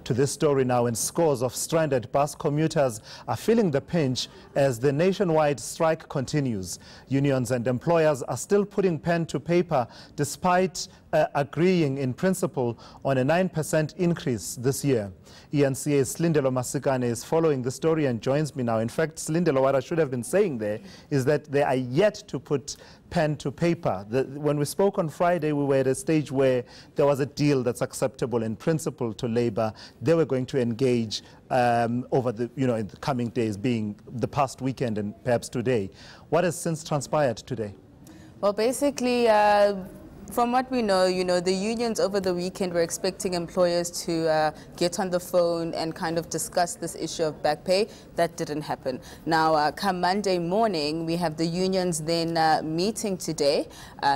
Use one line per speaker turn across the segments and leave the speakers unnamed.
to this story now, and scores of stranded bus commuters are feeling the pinch as the nationwide strike continues. Unions and employers are still putting pen to paper despite agreeing in principle on a 9% increase this year. eNCA's Silindelo Masikane is following the story and joins me now. In fact, Silindelo, what I should have been saying there is that they are yet to put pen to paper. When we spoke on Friday, we were at a stage where there was a deal that's acceptable in principle to Labour. They were going to engage over the, in the coming days, being the past weekend and perhaps today. What has since transpired today?
Well, basically, from what we know, the unions over the weekend were expecting employers to get on the phone and kind of discuss this issue of back pay. That didn't happen. Now, come Monday morning, we have the unions then meeting today.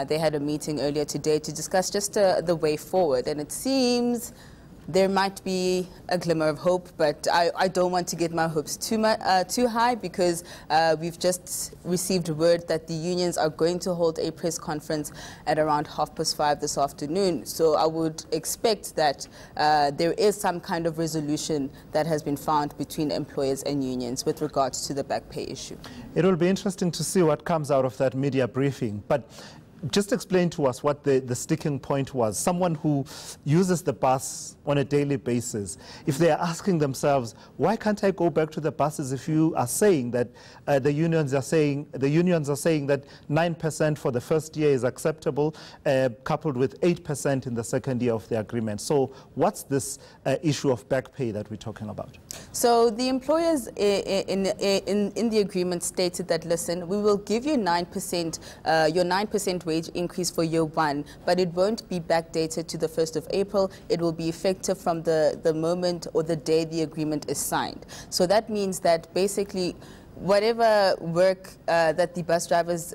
They had a meeting earlier today to discuss just the way forward, and it seems there might be a glimmer of hope, but I don't want to get my hopes too high, because we've just received word that the unions are going to hold a press conference at around 5:30 this afternoon. So I would expect that there is some kind of resolution that has been found between employers and unions with regards to the back pay issue.
It will be interesting to see what comes out of that media briefing. But just explain to us what the sticking point was. Someone who uses the bus on a daily basis, if they are asking themselves, why can't I go back to the buses, if you are saying that the unions are saying that 9% for the first year is acceptable, coupled with 8% in the second year of the agreement. So what's this issue of back pay that we're talking about?
So the employers in the agreement stated that, listen, we will give you 9%, your 9% wage increase for year one, but it won't be backdated to the 1st of April. It will be effective from the moment or the day the agreement is signed. So that means that basically whatever work that the bus drivers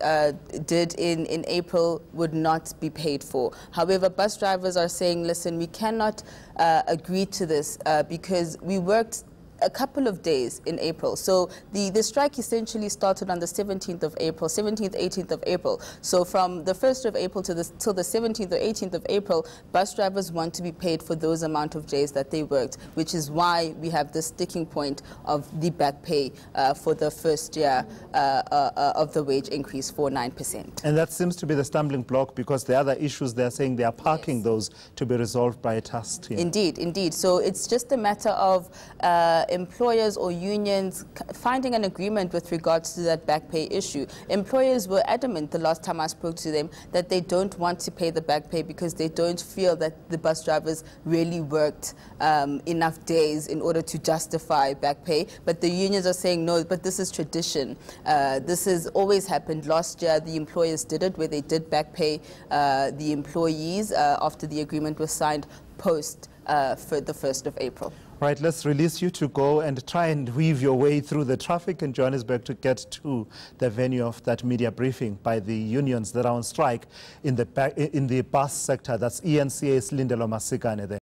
did in April would not be paid for. However, bus drivers are saying, listen, we cannot agree to this because we worked a couple of days in April. So the strike essentially started on the 17th of April, 17th, 18th of April. So from the 1st of April till the 17th or 18th of April, bus drivers want to be paid for those amount of days that they worked, which is why we have the sticking point of the back pay for the first year of the wage increase for 9%.
And that seems to be the stumbling block, because the other issues they're saying they are parking those to be resolved by a task team.
Indeed, indeed. So it's just a matter of employers or unions finding an agreement with regards to that back pay issue. Employers were adamant the last time I spoke to them that they don't want to pay the back pay because they don't feel that the bus drivers really worked enough days in order to justify back pay. But the unions are saying, no, but this is tradition. This has always happened. Last year, the employers did it, where they did back pay the employees after the agreement was signed post for the 1st of April.
Right, let's release you to go and try and weave your way through the traffic in Johannesburg to get to the venue of that media briefing by the unions that are on strike in the bus sector. That's eNCA Silindelo Masikane there.